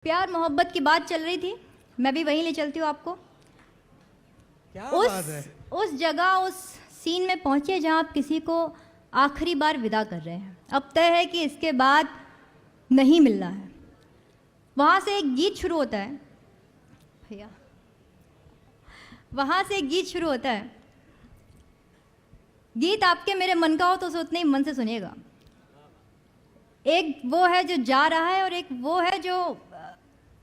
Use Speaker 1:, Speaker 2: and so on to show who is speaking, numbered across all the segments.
Speaker 1: प्यार मोहब्बत की बात चल रही थी, मैं भी वहीं ले चलती हूँ आपको।
Speaker 2: क्या बात है?
Speaker 1: उस जगह, उस सीन में पहुंचे जहाँ आप किसी को आखिरी बार विदा कर रहे हैं। अब तय है कि इसके बाद नहीं मिलना है। वहाँ से एक गीत शुरू होता है भैया, वहाँ से एक गीत शुरू होता है। गीत आपके मेरे मन का हो तो उसे उतने ही मन से सुनिएगा। एक वो है जो जा रहा है और एक वो है जो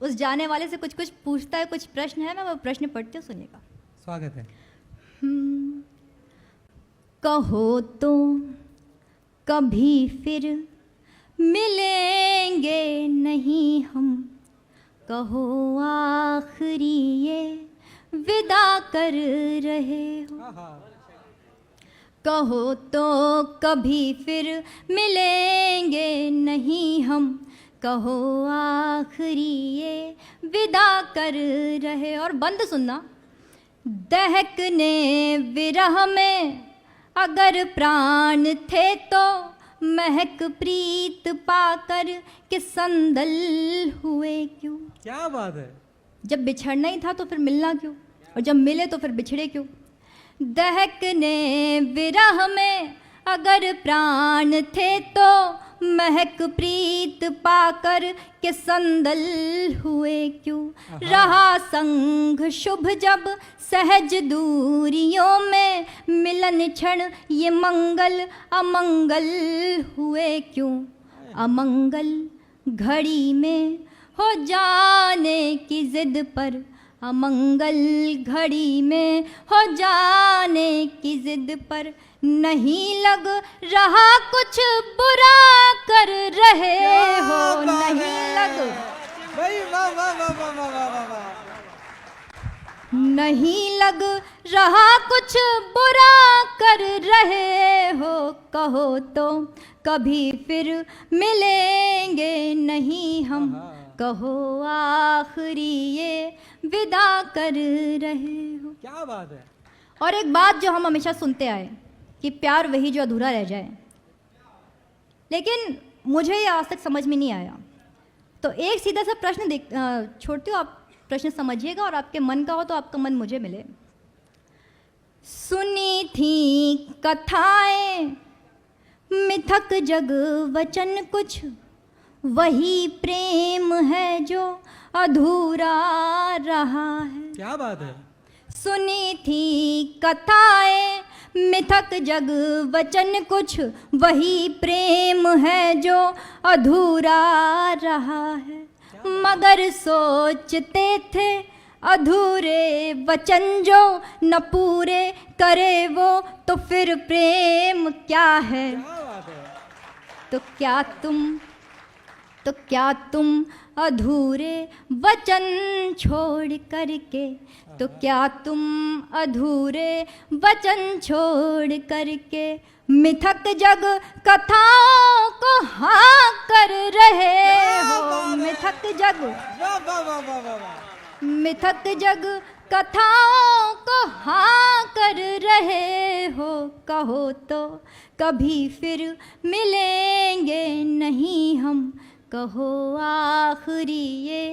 Speaker 1: उस जाने वाले से कुछ कुछ पूछता है, कुछ प्रश्न है। मैं वो प्रश्न पढ़ती हूँ, सुनिएगा।
Speaker 2: स्वागत है।
Speaker 1: कहो तो कभी फिर मिलेंगे नहीं हम, कहो आखिरी ये विदा कर रहे हो। कहो तो कभी फिर मिलेंगे नहीं हम, कहो आखिरी ये विदा कर रहे। और बंद सुनना। दहकने विरह में अगर प्राण थे तो महक प्रीत पाकर के संदल हुए क्यों।
Speaker 2: क्या बात है?
Speaker 1: जब बिछड़ना ही था तो फिर मिलना क्यों, और जब मिले तो फिर बिछड़े क्यों। दहकने विरह में अगर प्राण थे तो महक प्रीत पाकर के संदल हुए क्यों। रहा संग शुभ जब सहज दूरियों में, मिलन क्षण ये मंगल अमंगल हुए क्यों। अमंगल घड़ी में हो जाने की जिद पर, अमंगल घड़ी में हो जाने की जिद पर, नहीं लग रहा कुछ बुरा कर रहे हो। नहीं लग
Speaker 2: भाई वाह वाह वाह वाह वाह वाह वाह।
Speaker 1: नहीं लग रहा कुछ बुरा कर रहे हो, कहो तो कभी फिर मिलेंगे नहीं हम, कहो आखिरी ये विदा कर रहे हो।
Speaker 2: क्या बात है?
Speaker 1: और एक बात जो हम हमेशा सुनते आए कि प्यार वही जो अधूरा रह जाए, लेकिन मुझे ये आज तक समझ में नहीं आया। तो एक सीधा सा प्रश्न छोड़ती हूँ, आप प्रश्न समझिएगा और आपके मन का हो तो आपका मन मुझे मिले। सुनी थी कथाएं मिथक जग वचन कुछ, वही प्रेम है जो अधूरा रहा है।
Speaker 2: क्या बात है?
Speaker 1: सुनी थी कथाएं मिथक जग वचन कुछ, वही प्रेम है जो अधूरा रहा है। मगर सोचते थे अधूरे वचन जो न पूरे करे वो, तो फिर प्रेम क्या है।
Speaker 2: क्या बात है?
Speaker 1: तो क्या तुम अधूरे वचन छोड़ करके, तो क्या तुम अधूरे वचन छोड़ करके मिथक जग कथाओं को हाँ कर रहे हो। मिथक जग
Speaker 2: वाह वाह वाह वाह वाह वाह।
Speaker 1: मिथक जग कथाओं को हाँ कर रहे हो, कहो तो कभी फिर मिलेंगे नहीं हम, कहो आखिरी ये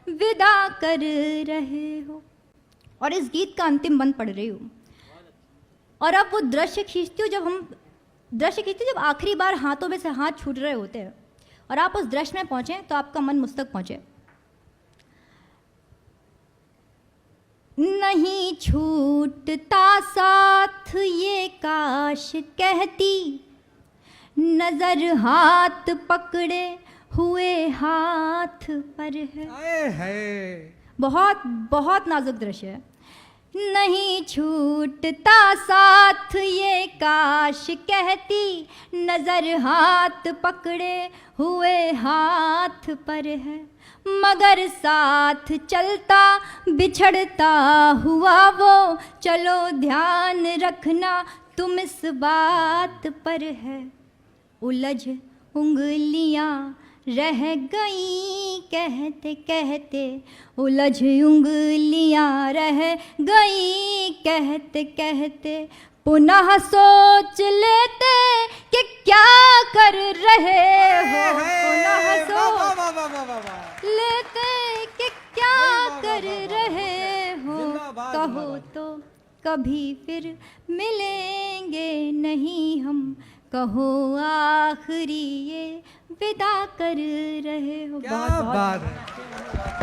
Speaker 1: विदा कर रहे हो। और इस गीत का अंतिम बंद पढ़ रही हूँ, और अब वो दृश्य खींचती हूँ जब आखिरी बार हाथों में से हाथ छूट रहे होते हैं और आप उस दृश्य में पहुँचे तो आपका मन मुझ तक पहुँचे। नहीं छूटता साथ ये काश कहती, नजर हाथ पकड़े हुए हाथ पर है।
Speaker 2: आए है।
Speaker 1: बहुत बहुत नाजुक दृश्य है। नहीं छूटता साथ ये काश कहती, नजर हाथ पकड़े हुए हाथ पर है। मगर साथ चलता बिछड़ता हुआ वो, चलो ध्यान रखना तुम इस बात पर है। उलझ उंगलियां रह गई कहते कहते, उलझ उंगलियां रह गई कहते कहते, पुनः सोच लेते कि क्या कर रहे हो। पुनः सोच लेते कहो तो कभी फिर मिलेंगे नहीं हम, कहो आखिरी ये विदा कर रहे हो।
Speaker 2: क्या बात है।